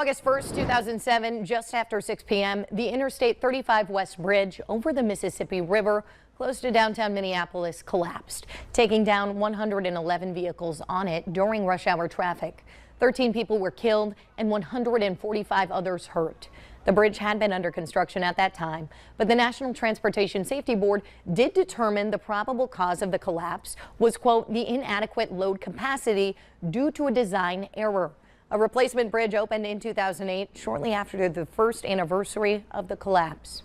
August 1st, 2007, just after 6 p.m., the Interstate 35 West Bridge over the Mississippi River close to downtown Minneapolis collapsed, taking down 111 vehicles on it during rush hour traffic. 13 people were killed and 145 others hurt. The bridge had been under construction at that time, but the National Transportation Safety Board did determine the probable cause of the collapse was, quote, the inadequate load capacity due to a design error. A replacement bridge opened in 2008, shortly after the first anniversary of the collapse.